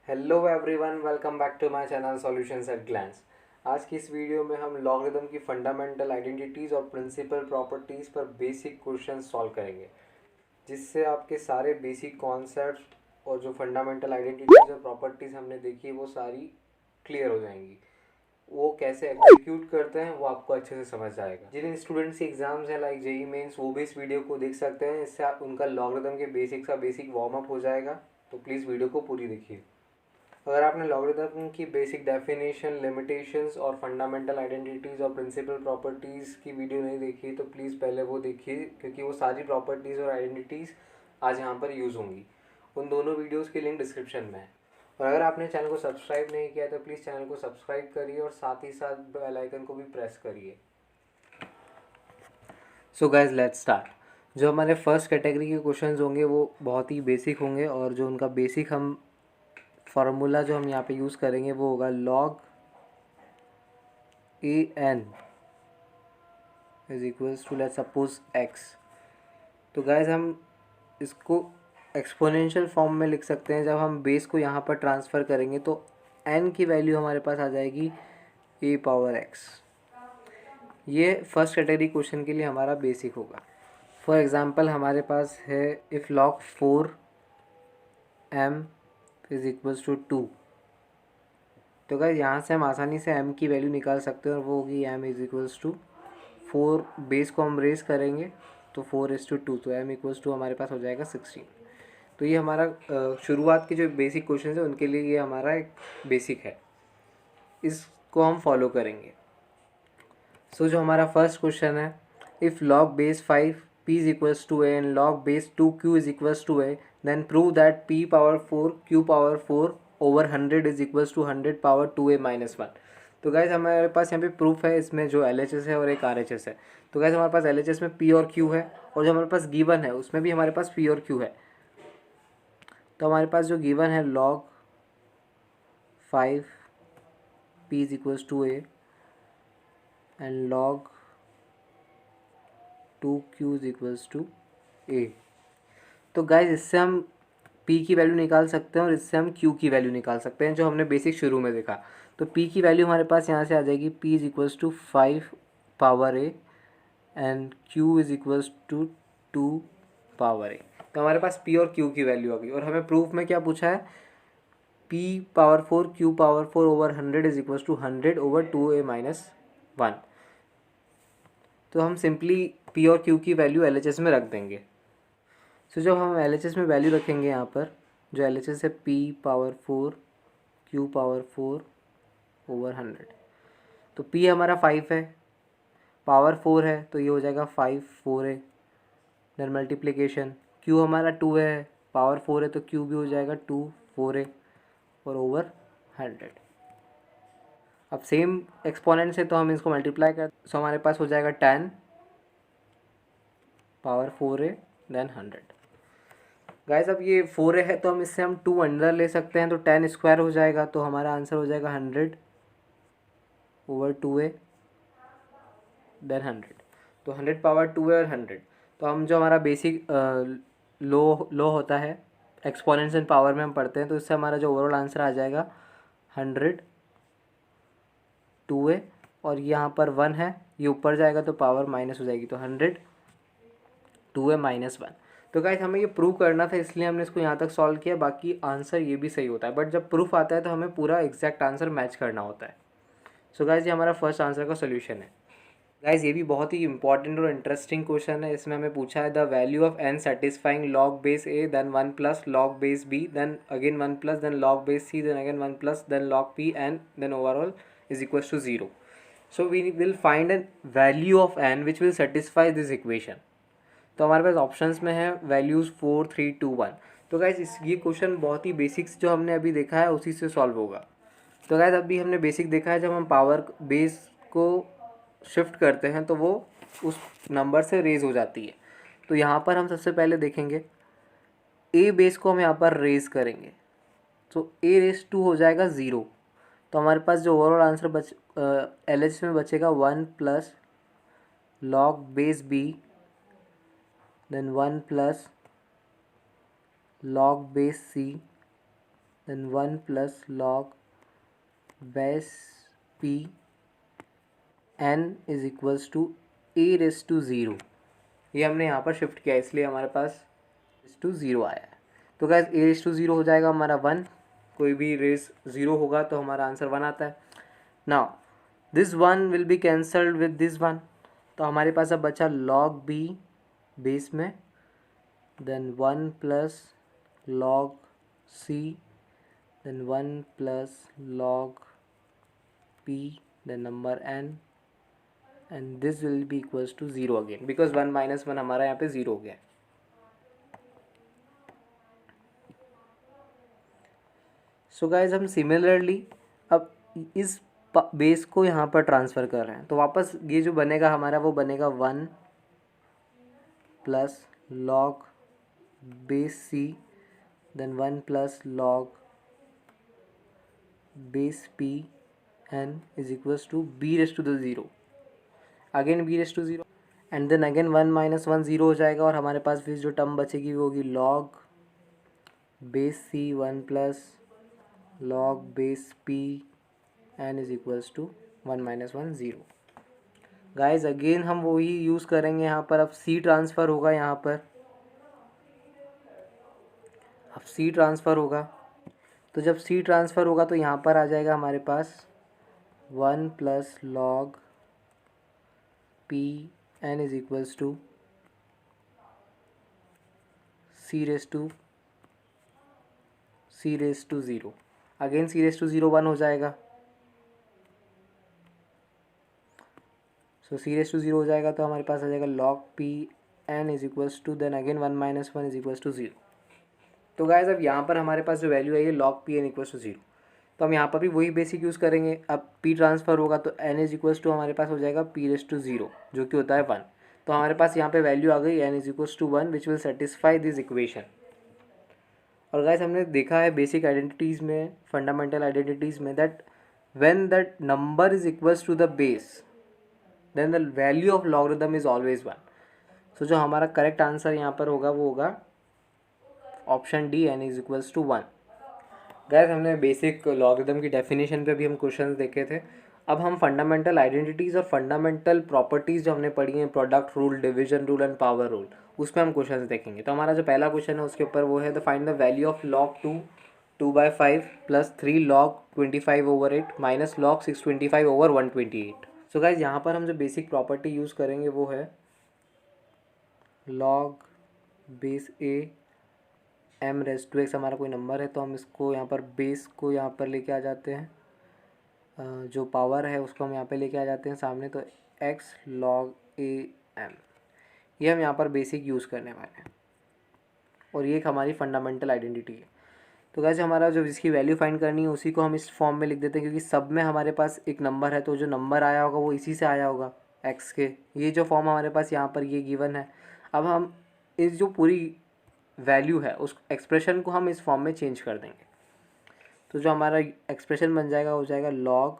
Hello everyone, welcome back to my channel solutions at glance. आज की इस video में हम लॉगरिदम की फंडामेंटल आइडेंटिटीज़ और प्रिंसिपल प्रॉपर्टीज़ पर बेसिक क्वेश्चन सॉल्व करेंगे, जिससे आपके सारे बेसिक कॉन्सेप्ट्स और जो फंडामेंटल आइडेंटिटीज़ और प्रॉपर्टीज़ हमने देखी है वो सारी क्लियर हो जाएंगी। वो कैसे एग्जीक्यूट करते हैं वो आपको अच्छे से समझ आएगा। जिन स्टूडेंट्स की एग्जाम्स हैं लाइक जेई मेंस, वो भी इस वीडियो को देख सकते हैं। इससे आप उनका लॉगरिदम के बेसिक का बेसिक वार्म अप हो जाएगा। तो प्लीज़ वीडियो को पूरी देखिए। अगर आपने लॉगरिथम की बेसिक डेफिनेशन, लिमिटेशंस और फंडामेंटल आइडेंटिटीज़ और प्रिंसिपल प्रॉपर्टीज़ की वीडियो नहीं देखी तो प्लीज़ पहले वो देखिए, क्योंकि वो सारी प्रॉपर्टीज़ और आइडेंटिटीज़ आज यहाँ पर यूज़ होंगी। उन दोनों वीडियोज़ की लिंक डिस्क्रिप्शन में है। और अगर आपने चैनल को सब्सक्राइब नहीं किया तो प्लीज़ चैनल को सब्सक्राइब करिए और साथ ही साथ बेल आइकन को भी प्रेस करिए। So guys let's start. जो हमारे फर्स्ट कैटेगरी के क्वेश्चंस होंगे वो बहुत ही बेसिक होंगे, और जो उनका बेसिक हम फार्मूला जो हम यहाँ पे यूज़ करेंगे वो होगा log a n is equals to, let's suppose x। तो गाइज हम इसको एक्सपोनेंशियल फॉर्म में लिख सकते हैं। जब हम बेस को यहाँ पर ट्रांसफ़र करेंगे तो n की वैल्यू हमारे पास आ जाएगी a पावर x। ये फर्स्ट कैटेगरी क्वेश्चन के लिए हमारा बेसिक होगा। फॉर एग्ज़ाम्पल हमारे पास है if log 4m is equals to 2। तो गाइस यहाँ से हम आसानी से m की वैल्यू निकाल सकते हैं, और वो होगी m is equals to 4। Base को हम रेस करेंगे तो 4:2, तो m इक्वल्स टू हमारे पास हो जाएगा 16। तो ये हमारा शुरुआत के जो बेसिक क्वेश्चन है उनके लिए ये हमारा एक बेसिक है, इसको हम फॉलो करेंगे। सो जो हमारा फर्स्ट क्वेश्चन है, if log base 5 p is equals to a and log base 2q is equals to a, then prove that p power 4 q power 4 over 100 is equals to 100 power 2a minus 1। तो guys हमारे पास यहाँ पे proof है, इसमें जो LHS है और एक RHS है। तो गाइज हमारे पास LHS में p और q है, और जो हमारे पास गिवन है उसमें भी हमारे पास p और q है। तो हमारे पास जो गिवन है log 5 p is equals to a and log 2q is equals to a। तो गाइज इससे हम p की वैल्यू निकाल सकते हैं और इससे हम q की वैल्यू निकाल सकते हैं, जो हमने बेसिक शुरू में देखा। तो p की वैल्यू हमारे पास यहाँ से आ जाएगी, p is equals to 5 power a and q is equals to 2 power a। तो हमारे पास p और q की वैल्यू आ गई, और हमें प्रूफ में क्या पूछा है, p power 4 q power 4 over 100 is equals to 100 over 2a minus 1। तो हम सिंपली p और q की वैल्यू LHS में रख देंगे। सो जब हम LHS में वैल्यू रखेंगे यहाँ पर, जो LHS है p power 4 q power 4 over 100। तो p हमारा 5 है, पावर 4 है, तो ये हो जाएगा 5 4a, देन मल्टीप्लिकेशन। q हमारा 2 है, पावर 4 है, तो q भी हो जाएगा 2 4a और ओवर 100। अब सेम एक्सपोनेंट से तो हम इसको मल्टीप्लाई कर, सो हमारे पास हो जाएगा 10 पावर 4a देन 100। गाइस अब ये 4 है तो हम इससे हम 2 अंदर ले सकते हैं, तो 10 स्क्वायर हो जाएगा, तो हमारा आंसर हो जाएगा 100 ओवर 2a देन 100। तो 100 पावर 2 है और 100। तो हम जो हमारा बेसिक लो होता है एक्सपोनेंट्स एंड पावर में हम पढ़ते हैं, तो इससे हमारा जो ओवरऑल आंसर आ जाएगा 100 2a, और यहाँ पर 1 है, ये ऊपर जाएगा तो पावर माइनस हो जाएगी, तो 100 2a माइनस 1। तो गाइस हमें ये प्रूव करना था, इसलिए हमने इसको यहाँ तक सॉल्व किया। बाकी आंसर ये भी सही होता है, बट जब प्रूफ आता है तो हमें पूरा एग्जैक्ट आंसर मैच करना होता है। सो गाइस ये हमारा फर्स्ट आंसर का सोल्यूशन है। गाइस ये भी बहुत ही इंपॉर्टेंट और इंटरेस्टिंग क्वेश्चन है। इसमें हमें पूछा है the value of n satisfying log base a then 1 plus log base b then again 1 plus then log base c then again 1 plus then log p and then overall is equal to 0। So we will find an value of n which will satisfy this equation. तो हमारे पास options में है values 4 3 2 1। तो guys ये question बहुत ही basics जो हमने अभी देखा है उसी से सॉल्व होगा। तो गाइज अभी हमने बेसिक देखा है, जब हम पावर बेस को शिफ्ट करते हैं तो वो उस नंबर से रेज हो जाती है। तो यहाँ पर हम सबसे पहले देखेंगे ए बेस को हम यहाँ पर रेज करेंगे, तो ए रेस 2 हो जाएगा 0। तो हमारे पास जो ओवरऑल आंसर LHS में बचेगा 1 plus log base b then 1 plus log base c then 1 plus log base p n is equals to a raise to zero. ये हमने यहाँ पर शिफ्ट किया इसलिए हमारे पास रेस टू ज़ीरो आया है। तो guys a raise to zero हो जाएगा हमारा 1, कोई भी रेस 0 होगा तो हमारा आंसर 1 आता है। Now this 1 will be cancelled with this 1, तो हमारे पास अब बचा लॉग बी बेस में, then 1 plus log c, then 1 plus log p, then number n, and this will be equals to 0 again, because 1 minus 1 हमारा यहाँ पे 0 हो गया। सो गाइज हम सिमिलरली अब इस बेस को यहाँ पर ट्रांसफ़र कर रहे हैं, तो वापस ये जो बनेगा हमारा वो बनेगा 1 plus log base c, then 1 plus log base p n is equals to b raise to the zero, again b raise to zero, and then again 1 minus 1 zero हो जाएगा, और हमारे पास फिर जो टर्म बचेगी वो होगी log base c 1 plus log base p n is equals to 1 minus 1 zero. Guys again हम वही यूज़ करेंगे यहाँ पर, अब सी ट्रांसफ़र होगा यहाँ पर, अब सी ट्रांसफ़र होगा, तो जब सी ट्रांसफ़र होगा तो यहाँ पर आ जाएगा हमारे पास 1 plus log p n is equals to c raise to zero, again c raise to zero 1 हो जाएगा, so c raise to zero हो जाएगा, तो हमारे पास आ जाएगा log p n is equals to then again 1 minus 1 is equals to 0। तो गाइज अब यहाँ पर हमारे पास जो वैल्यू है ये log p n equals to 0, तो हम यहाँ पर भी वही बेसिक यूज़ करेंगे। अब पी ट्रांसफ़र होगा तो एन इज इक्वल्स टू हमारे पास हो जाएगा पी रेस टू 0 जो कि होता है 1, तो हमारे पास यहाँ पे वैल्यू आ गई n is equals to 1 which will satisfy this equation. और गाइस हमने देखा है बेसिक आइडेंटिटीज़ में, फंडामेंटल आइडेंटिटीज़ में, that when that number is equals to the base then the value of logarithm is always 1। So जो हमारा correct answer यहाँ पर होगा वो होगा option D, n is equals to 1। Guys हमने बेसिक लॉगरिथम की डेफिनेशन पे भी हम क्वेश्चंस देखे थे। अब हम फंडामेंटल आइडेंटिटीज़ और फंडामेंटल प्रॉपर्टीज़ जो हमने पढ़ी हैं, product rule, division rule and power rule, उसमें हम क्वेश्चंस देखेंगे। तो हमारा जो पहला क्वेश्चन है उसके ऊपर वो है the find the value of log 2/5 plus 3 log 25/8 minus log 625/128। So guys यहाँ पर हम जो बेसिक प्रॉपर्टी यूज़ करेंगे वो है log base A M raise to x, हमारा कोई नंबर है तो हम इसको यहाँ पर बेस को यहाँ पर लेके आ जाते हैं, जो पावर है उसको हम यहाँ पे लेके आ जाते हैं सामने, तो एक्स लॉग ए एम, ये हम यहाँ पर बेसिक यूज़ करने वाले हैं, और ये एक हमारी फंडामेंटल आइडेंटिटी है। तो कैसे हमारा जो इसकी वैल्यू फाइंड करनी है उसी को हम इस फॉर्म में लिख देते हैं, क्योंकि सब में हमारे पास एक नंबर है, तो जो नंबर आया होगा वो इसी से आया होगा एक्स के। ये जो फॉर्म हमारे पास यहाँ पर ये गिवन है, अब हम इस जो पूरी वैल्यू है उस एक्सप्रेशन को हम इस फॉर्म में चेंज कर देंगे। तो जो हमारा एक्सप्रेशन बन जाएगा हो जाएगा लॉग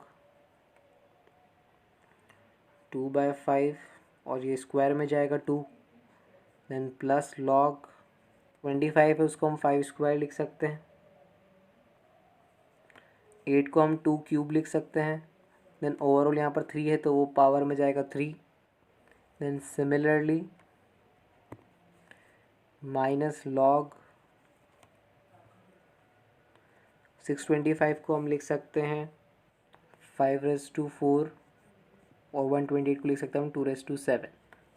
2/5 और ये स्क्वायर में जाएगा 2, देन प्लस लॉग 25 है उसको हम 5 स्क्वायर लिख सकते हैं, 8 को हम 2 क्यूब लिख सकते हैं, देन ओवरऑल यहाँ पर 3 है तो वो पावर में जाएगा 3, देन सिमिलरली माइनस लॉग 625 को हम लिख सकते हैं 5⁴ और 128 को लिख सकते हैं हम 2�7,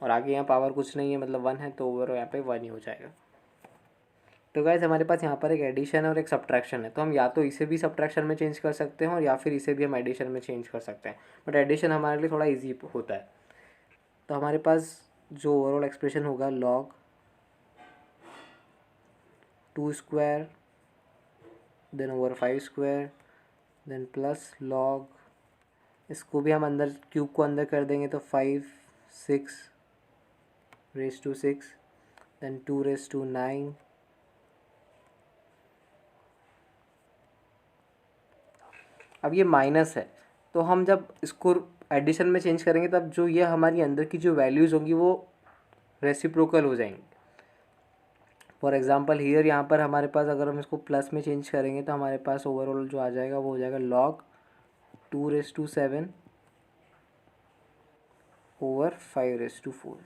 और आगे यहाँ पावर कुछ नहीं है मतलब 1 है, तो ओवरऑल यहाँ पे 1 ही हो जाएगा। तो गाइस हमारे पास यहाँ पर एक एडिशन और एक सब्ट्रैक्शन है, तो हम या तो इसे भी सब्ट्रैक्शन में चेंज कर सकते हैं और या फिर इसे भी हम एडिशन में चेंज कर सकते हैं, बट एडिशन हमारे लिए थोड़ा इजी होता है। तो हमारे पास जो ओवरऑल एक्सप्रेशन होगा log 2 square then over 5 square then plus log, इसको भी हम अंदर क्यूब को अंदर कर देंगे तो 5 6 देन 2�9, अब ये माइनस है तो हम जब इसको एडिशन में चेंज करेंगे तब जो ये हमारी अंदर की जो वैल्यूज़ होंगी वो रेसिप्रोकल हो जाएंगी। फॉर एग्जांपल हियर यहाँ पर हमारे पास अगर हम इसको प्लस में चेंज करेंगे तो हमारे पास ओवरऑल जो आ जाएगा वो हो जाएगा log 2⁻7 ओवर 5⁻4।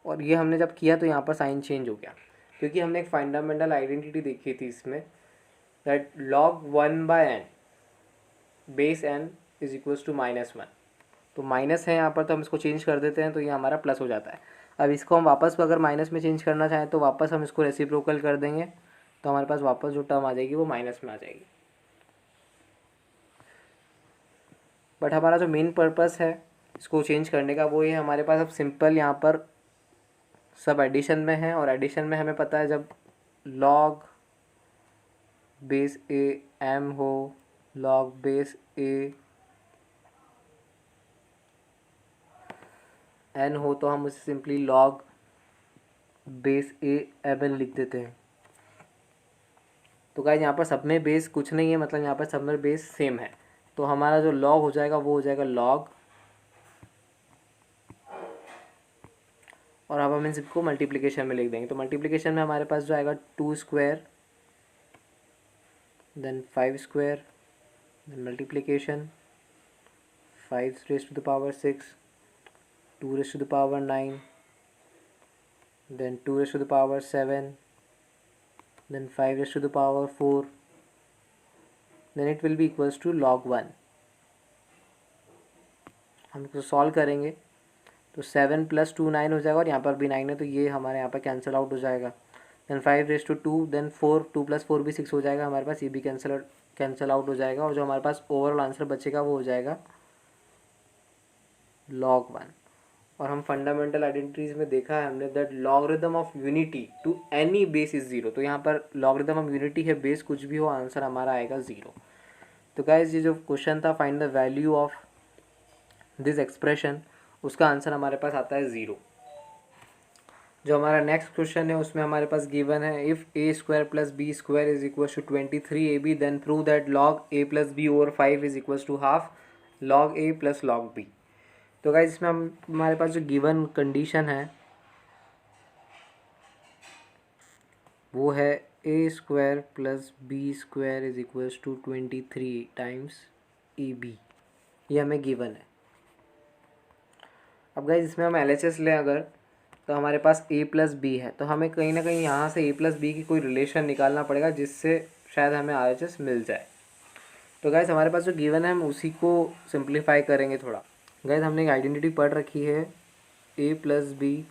और ये हमने जब किया तो यहाँ पर साइन चेंज हो गया, क्योंकि हमने एक फंडामेंटल आइडेंटिटी देखी थी इसमें, that log 1/n base n is equals to -1। तो माइनस है यहाँ पर, तो हम इसको चेंज कर देते हैं तो ये हमारा प्लस हो जाता है। अब इसको हम वापस अगर माइनस में चेंज करना चाहें तो वापस हम इसको रेसिप्रोकल कर देंगे, तो हमारे पास वापस जो टर्म आ जाएगी वो माइनस में आ जाएगी। बट हमारा जो मेन पर्पस है इसको चेंज करने का वो ये हमारे पास अब सिंपल यहाँ पर सब एडिशन में है, और एडिशन में हमें पता है जब log बेस a m हो, log बेस a n हो, तो हम उसे simply log base a mn लिख देते हैं। तो गाइस यहाँ पर सब में बेस कुछ नहीं है, मतलब यहाँ पर सब में बेस सेम है, तो हमारा जो log हो जाएगा वो हो जाएगा log, और अब हम इन सबको मल्टीप्लिकेशन में लिख देंगे। तो मल्टीप्लिकेशन में हमारे पास जो आएगा 2² then 5² then multiplication 5⁻6 2⁻9 then 2⁻7 then 5⁻4 then it will be equals to log 1। हम इसको सॉल्व करेंगे तो 7 + 2 9 हो जाएगा, और यहाँ पर भी 9 है तो ये हमारे यहाँ पर कैंसिल आउट हो जाएगा। देन 5⁻2 देन 4 2 + 4 भी 6 हो जाएगा हमारे पास, ये भी कैंसिल आउट हो जाएगा, और जो हमारे पास ओवरऑल आंसर बचेगा वो हो जाएगा log 1। और हम फंडामेंटल आइडेंटिटीज में देखा है हमने that logarithm of unity to any base is 0। तो यहाँ पर लॉगरिदम ऑफ यूनिटी है, बेस कुछ भी हो, आंसर हमारा आएगा 0। तो गाइस ये जो क्वेश्चन था find the value of this expression, उसका आंसर हमारे पास आता है 0। जो हमारा नेक्स्ट क्वेश्चन है उसमें हमारे पास गिवन है if a² + b² is equals to 23ab then prove that log a + b over 5 is equals to half log a + log b। तो गाइस इसमें हमारे पास जो गिवन कंडीशन है वो है a² + b² is equals to 23 times ab, ये हमें गिवन है। अब गाइस इसमें हम LHS लें अगर, तो हमारे पास a + b है, तो हमें कहीं ना कहीं यहाँ से a + b की कोई रिलेशन निकालना पड़ेगा जिससे शायद हमें RHS मिल जाए। तो गाइस हमारे पास जो गिवन है हम उसी को सिंप्लीफाई करेंगे थोड़ा। गाइस हमने एक आइडेंटिटी पढ़ रखी है a + b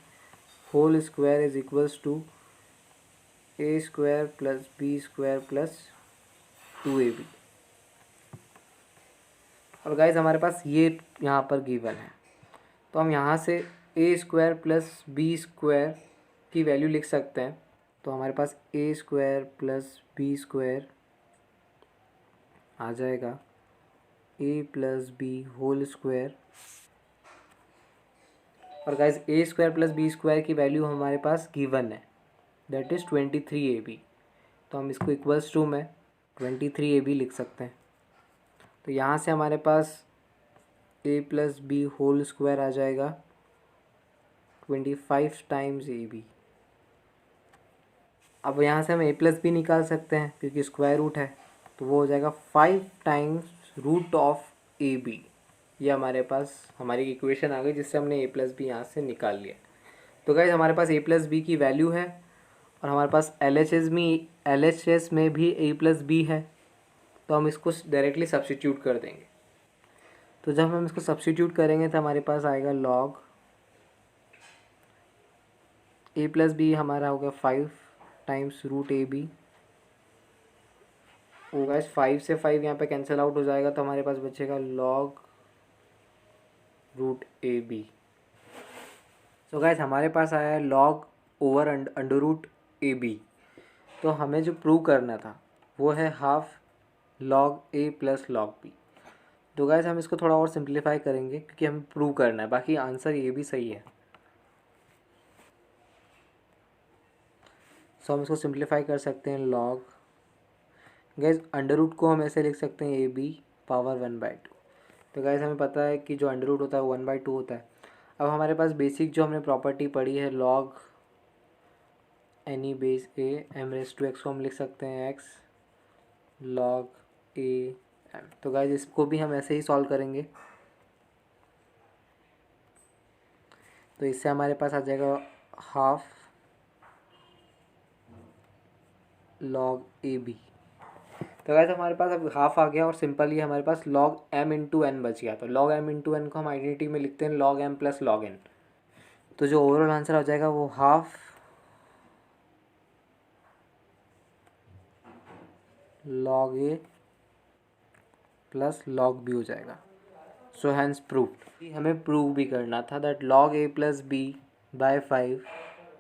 whole square is equals to a² + b² + 2ab। और गाइस हमारे पास ये यहाँ पर गिवन है, तो हम यहाँ से a² + b² की वैल्यू लिख सकते हैं। तो हमारे पास a² + b² आ जाएगा a + b होल स्क्वायर, और गाइस a² + b² की वैल्यू हमारे पास गिवन है दैट इज़ 23ab। तो हम इसको इक्वल्स टू में 23ab लिख सकते हैं। तो यहाँ से हमारे पास a + b होल स्क्वायर आ जाएगा 25 टाइम्स ab। अब यहाँ से हम a + b निकाल सकते हैं क्योंकि स्क्वायर रूट है, तो वो हो जाएगा 5 टाइम्स रूट ऑफ ab। ये हमारे पास हमारी इक्वेशन आ गई जिससे हमने a + b यहाँ से निकाल लिया। तो गाइस हमारे पास a + b की वैल्यू है, और हमारे पास LHS में भी a + b है, तो हम इसको डायरेक्टली सब्स्टिट्यूट कर देंगे। तो जब हम इसको सब्स्टिट्यूट करेंगे तो हमारे पास आएगा log a + b हमारा होगा 5 टाइम्स रूट ab। वो गाइस 5 से 5 यहाँ पे कैंसिल आउट हो जाएगा, तो हमारे पास बचेगा log रूट ab। तो गाइस हमारे पास आया है log over under root ab। तो हमें जो प्रूव करना था वो है half log a + log b। तो गाइस हम इसको थोड़ा और सिंप्लीफाई करेंगे क्योंकि हमें प्रूव करना है, बाकी आंसर ये भी सही है। सो हम इसको सिंप्लीफाई कर सकते हैं log, गाइस अंडर रूट को हम ऐसे लिख सकते हैं ab पावर 1/2। तो गाइस हमें पता है कि जो अंडर रूट होता है वो 1/2 होता है। अब हमारे पास बेसिक जो हमने प्रॉपर्टी पढ़ी है log any base A M raise to X को हम लिख सकते हैं एक्स लॉग ए एम। तो गाइज इसको भी हम ऐसे ही सॉल्व करेंगे। तो इससे हमारे पास आ जाएगा हाफ लॉग ए बी। तो गाइस हमारे पास अब हाफ आ गया और सिंपली हमारे पास लॉग एम इंटू एन बच गया। तो लॉग एम इंटू एन को हम आइडेंटिटी में लिखते हैं log M plus log N. तो जो ओवरऑल आंसर हो जाएगा वो half log A plus log B हो जाएगा। So hence proved. हमें प्रूव भी करना था that log A plus B by 5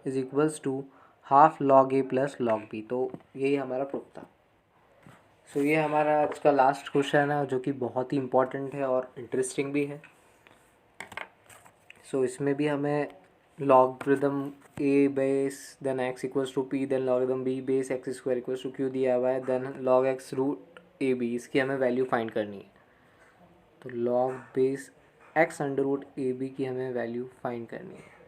is equals to half log A plus log B. तो यही हमारा प्रूफ था। सो ये हमारा आज का लास्ट क्वेश्चन है जो कि बहुत ही इम्पोर्टेंट है और इंटरेस्टिंग भी है। सो इसमें भी हमें logarithm A base then X equals to P then logarithm B base X square equals to Q दिया हुआ है then log X root A B, इसकी हमें वैल्यू फाइंड करनी है। तो log base X under root A B की हमें वैल्यू फाइंड करनी है।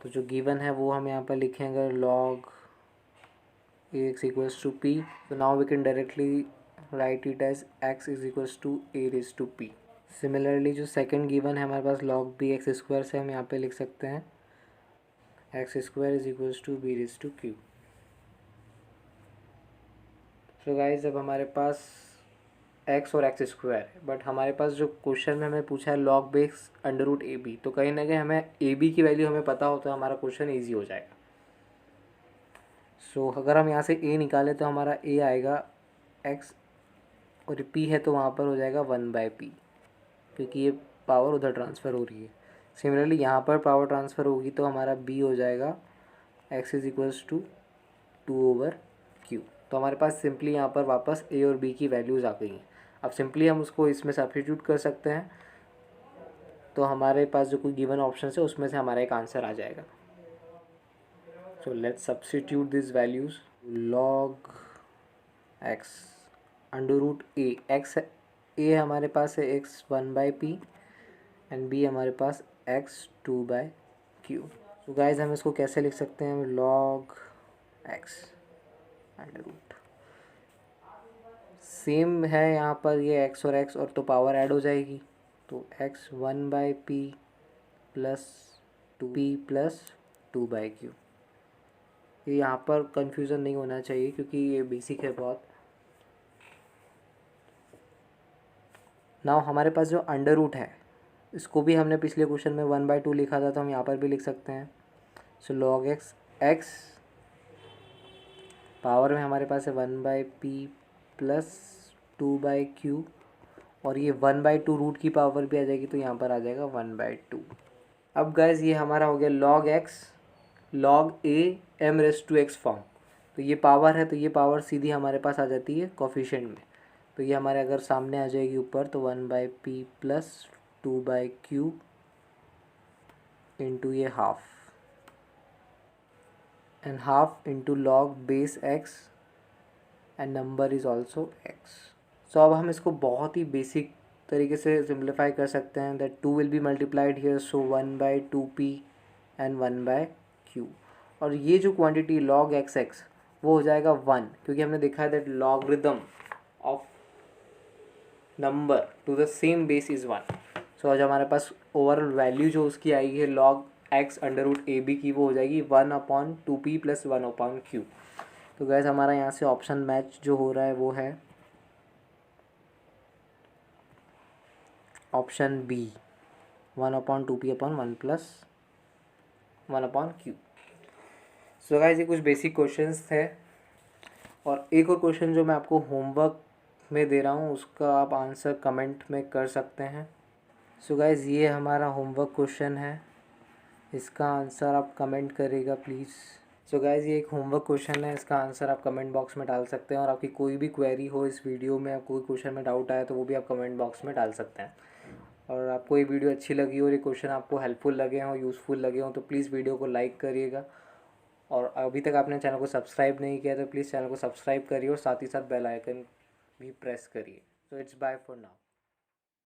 तो जो गिवन है वो हम यहाँ पर लिखेंगे log a x equals to p. तो now we can directly write it as x is equals to a raise to p. Similarly जो सेकंड गिवन है हमारे पास लॉग बी एक्स स्क्वायर से हम यहाँ पे लिख सकते हैं x square is equals to b raise to q. So guys अब हमारे पास एक्स और एक्स स्क्वायर है बट हमारे पास जो क्वेश्चन में हमें पूछा है log base under root A B. तो कहीं ना कहीं हमें ए बी की वैल्यू हमें पता हो तो हमारा क्वेश्चन ईजी हो जाएगा। सो अगर हम यहाँ से ए निकालें तो हमारा ए आएगा एक्स और पी है तो वहाँ पर हो जाएगा 1/p क्योंकि ये पावर उधर ट्रांसफ़र हो रही है। सिमिलरली यहाँ पर पावर ट्रांसफ़र होगी तो हमारा b हो जाएगा x is equals to 2/q। तो हमारे पास सिंपली यहाँ पर वापस a और b की वैल्यूज़ आ गई हैं। अब सिंपली हम उसको इसमें सब्स्टिट्यूट कर सकते हैं तो हमारे पास जो कोई गिवन ऑप्शन है उसमें से हमारा एक आंसर आ जाएगा। So let's substitute this values. Log x under root a x a हमारे पास है x 1/p एंड b हमारे पास x 2/q। तो गाइज हम इसको कैसे लिख सकते हैं log x under root same है यहाँ पर ये x और x और तो पावर ऐड हो जाएगी तो x 1/p plus 2p plus 2/q। ये यहाँ पर कंफ्यूजन नहीं होना चाहिए क्योंकि ये बेसिक है बहुत। नाउ हमारे पास जो अंडर रूट है इसको भी हमने पिछले क्वेश्चन में 1/2 लिखा था तो हम यहाँ पर भी लिख सकते हैं। सो लॉग x पावर में हमारे पास है 1/p प्लस 2/q और ये 1/2 रूट की पावर भी आ जाएगी तो यहाँ पर आ जाएगा 1/2। अब गाइज ये हमारा हो गया log x log a m raise to x form. तो ये पावर है तो ये पावर सीधी हमारे पास आ जाती है कोफिशिएंट में। तो ये हमारे अगर सामने आ जाएगी ऊपर तो 1/p प्लस 2/q इंटू ये half and half into log base x and number is also x। सो अब हम इसको बहुत ही बेसिक तरीके से सिंप्लीफाई कर सकते हैं that 2 will be multiplied here so 1/2p and 1/q। और ये जो क्वांटिटी log x वो हो जाएगा 1 क्योंकि हमने देखा है that logarithm of number to the same base is 1। So आज हमारे पास ओवरऑल वैल्यू जो उसकी आएगी है log x under root A B की वो हो जाएगी 1/2p प्लस 1/q। तो गैस हमारा यहाँ से ऑप्शन मैच जो हो रहा है वो है option B 1/2p upon 1 plus 1/q। So guys ये कुछ बेसिक क्वेश्चंस थे और एक और क्वेश्चन जो मैं आपको होमवर्क में दे रहा हूँ उसका आप आंसर कमेंट में कर सकते हैं। सो गाइस ये हमारा होमवर्क क्वेश्चन है, इसका आंसर आप कमेंट करिएगा प्लीज़। सो गाइस ये एक होमवर्क क्वेश्चन है, इसका आंसर आप कमेंट बॉक्स में डाल सकते हैं और आपकी कोई भी क्वेरी हो इस वीडियो में, आपको कोई क्वेश्चन में डाउट आया तो वो भी आप कमेंट बॉक्स में डाल सकते हैं। और आपको ये वीडियो अच्छी लगी और ये क्वेश्चन आपको हेल्पफुल लगे हों, यूज़फुल लगे हों तो प्लीज़ वीडियो को लाइक करिएगा। और अभी तक आपने चैनल को सब्सक्राइब नहीं किया तो प्लीज़ चैनल को सब्सक्राइब करिए और साथ ही साथ बेल आइकन भी प्रेस करिए। So it's bye for now.